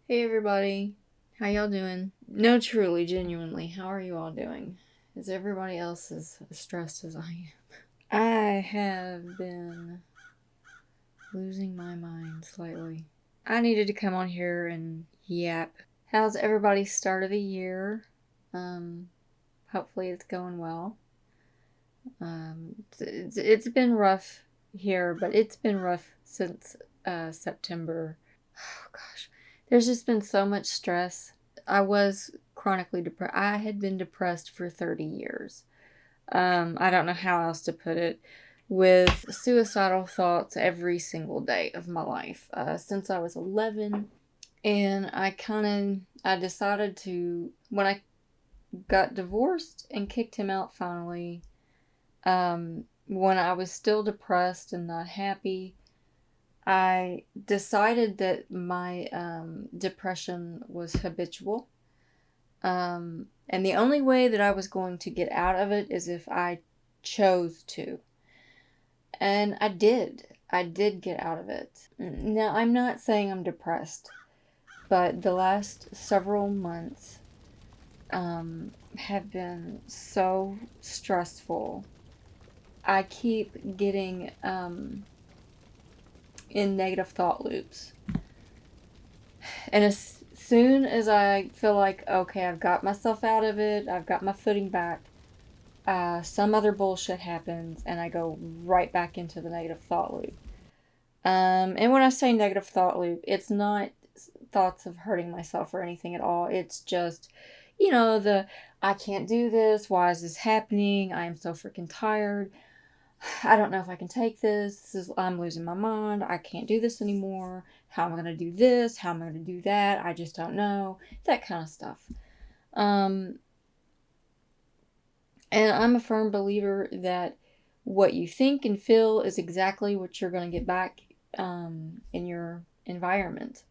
Hey everybody, how y'all doing? No, truly, genuinely, how are you all doing? Is everybody else as stressed as I am? I have been losing my mind slightly. I needed to come on here and yap. How's everybody's start of the year? Um, Hopefully it's going well. It's been rough here, but it's been rough since September. Oh gosh, there's just been so much stress. I was chronically depressed. I had been depressed for 30 years. I don't know how else to put it. With suicidal thoughts every single day of my life since I was 11, and I decided to when I got divorced and kicked him out finally. When I was still depressed and not happy, I decided that my depression was habitual. And the only way that I was going to get out of it is if I chose to. And I did. I did get out of it. Now, I'm not saying I'm depressed, but the last several months have been so stressful. I keep getting in negative thought loops. And as soon as I feel like, okay, I've got myself out of it, I've got my footing back, some other bullshit happens and I go right back into the negative thought loop. And when I say negative thought loop, it's not thoughts of hurting myself or anything at all. It's just, I can't do this. Why is this happening? I am so freaking tired. I don't know if I can take this. I'm losing my mind. I can't do this anymore. How am I going to do this? How am I going to do that? I just don't know. That kind of stuff. Um, and I'm a firm believer that what you think and feel is exactly what you're going to get back in your environment.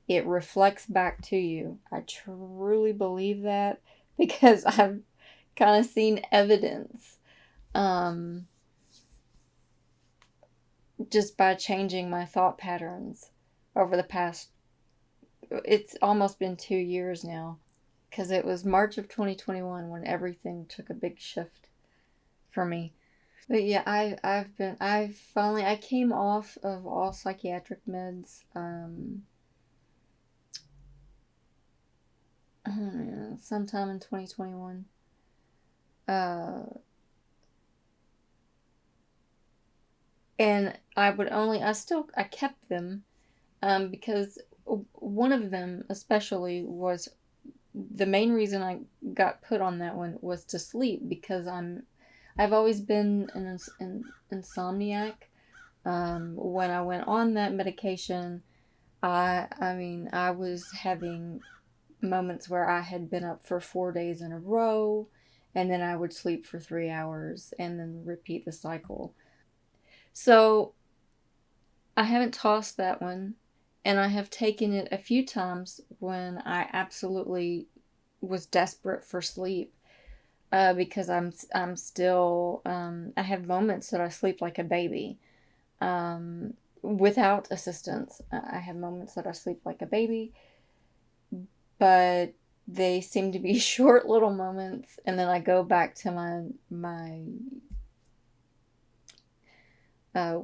It reflects back to you. I truly believe that because I've kind of seen evidence. Um, just by changing my thought patterns over the past, it's almost been 2 years now, because it was March of 2021 when everything took a big shift for me. But yeah, I came off of all psychiatric meds sometime in 2021. uh and I kept them because one of them especially was the main reason I got put on that one was to sleep, because I've always been an insomniac. When I went on that medication, I was having moments where I had been up for 4 days in a row, and then I would sleep for 3 hours and then repeat the cycle. So I haven't tossed that one, and I have taken it a few times when I absolutely was desperate for sleep. Because I'm still I have moments that I sleep like a baby, without assistance. I have moments that I sleep like a baby, but they seem to be short little moments, and then I go back to my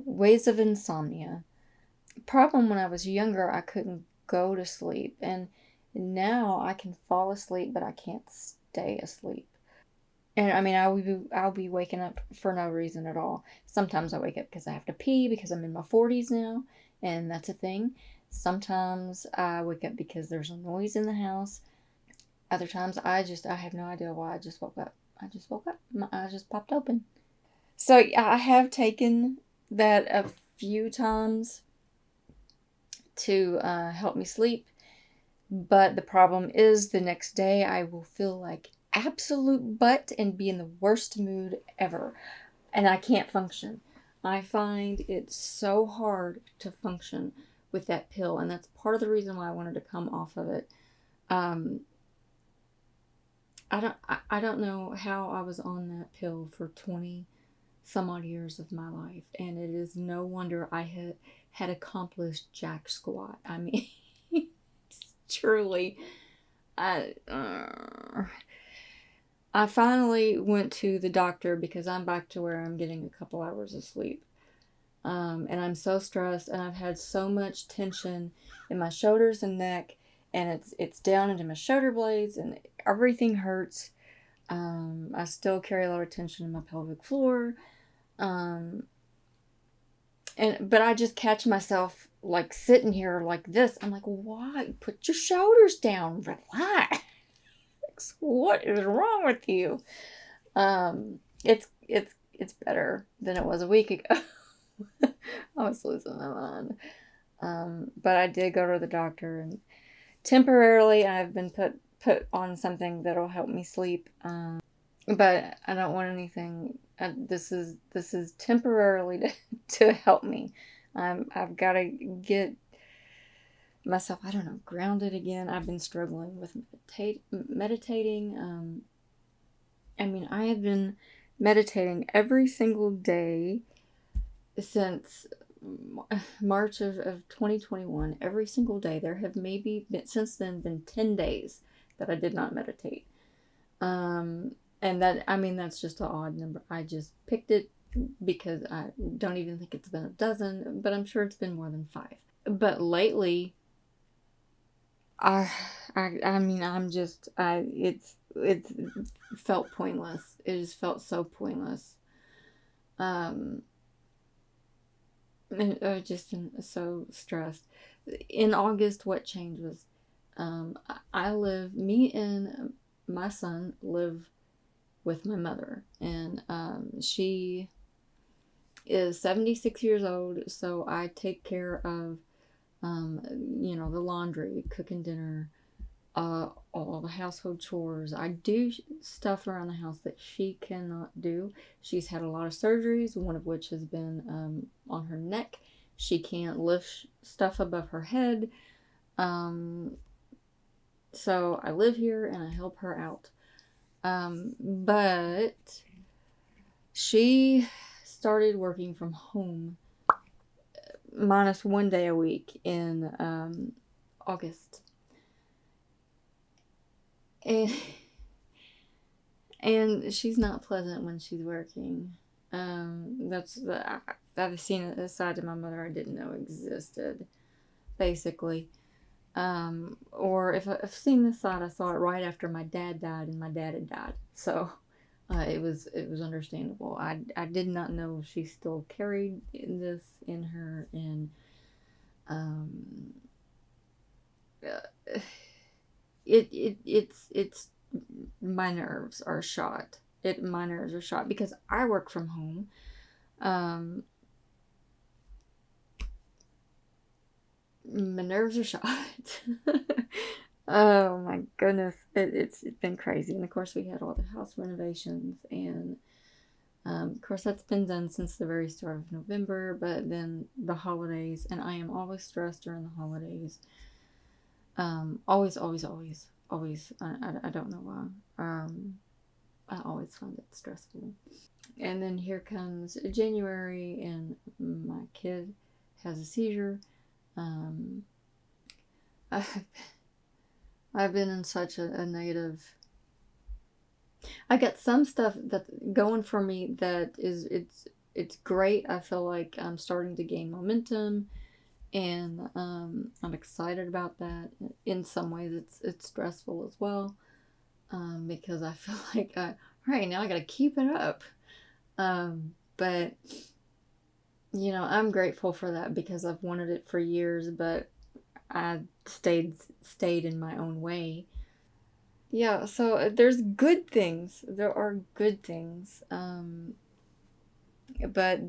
ways of insomnia. Problem when I was younger, I couldn't go to sleep, and now I can fall asleep, but I can't stay asleep. And I mean, I'll be waking up for no reason at all. Sometimes I wake up because I have to pee because I'm in my 40s now, and that's a thing. Sometimes I wake up because there's a noise in the house. Other times I have no idea why I just woke up. I just woke up. My eyes just popped open. So yeah, I have taken that a few times to help me sleep. But the problem is the next day I will feel like absolute butt and be in the worst mood ever. And I can't function. I find it so hard to function with that pill, and that's part of the reason why I wanted to come off of it. Um, I don't know how I was on that pill for 20 some odd years of my life, and it is no wonder I had accomplished jack squat. I mean, Truly. I, I finally went to the doctor because I'm back to where I'm getting a couple hours of sleep. And I'm so stressed, and I've had so much tension in my shoulders and neck, and it's down into my shoulder blades, and everything hurts. I still carry a lot of tension in my pelvic floor. Um, but I just catch myself like sitting here like this. I'm like, why? Put your shoulders down. Relax. What is wrong with you? It's better than it was a week ago. I was losing my mind. But I did go to the doctor, and temporarily I've been put on something that'll help me sleep. But I don't want anything. This is temporarily to help me. I've got to get myself, I don't know, grounded again. I've been struggling with meditating. I mean, I have been meditating every single day since March of 2021. Every single day. There have maybe been, since then, been 10 days that I did not meditate. And that, I mean, that's just an odd number. I just picked it because I don't even think it's been a dozen, but I'm sure it's been more than 5. But lately, I mean, it's felt pointless. It just felt so pointless. And I've just been so stressed. In August, what changed was, me and my son live with my mother, and she is 76 years old, so I take care of the laundry, cooking dinner, all the household chores. I do stuff around the house that she cannot do. She's had a lot of surgeries, one of which has been on her neck. She can't lift stuff above her head. So I live here and I help her out. But she started working from home minus 1 day a week in August. And she's not pleasant when she's working. I've seen a side of my mother I didn't know existed, basically. Or if I've seen this side, I saw it right after my dad died, and my dad had died. So it was understandable. I did not know she still carried this in her, and it's my nerves are shot. My nerves are shot because I work from home. My nerves are shot. Oh my goodness, it's been crazy. And of course, we had all the house renovations, and of course, that's been done since the very start of November. But then the holidays, and I am always stressed during the holidays. Always, always, always, always. I don't know why. I always find it stressful. And then here comes January, and my kid has a seizure. I've been in such a negative. I got some stuff that going for me that it's great. I feel like I'm starting to gain momentum, and I'm excited about that. In some ways, it's stressful as well, because I feel like all right, now I got to keep it up. But I'm grateful for that because I've wanted it for years, but I stayed in my own way. Yeah, so there's good things. There are good things. But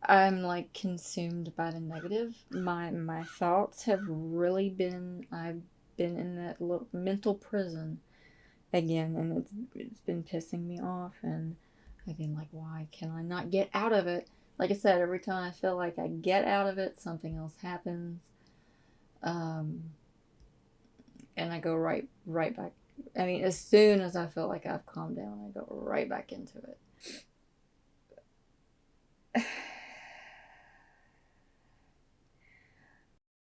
I'm like consumed by the negative. My thoughts have really been, I've been in that little mental prison again, and it's been pissing me off, and again, like, why can I not get out of it? Like I said, every time I feel like I get out of it, something else happens. And I go right back. I mean, as soon as I feel like I've calmed down, I go right back into it.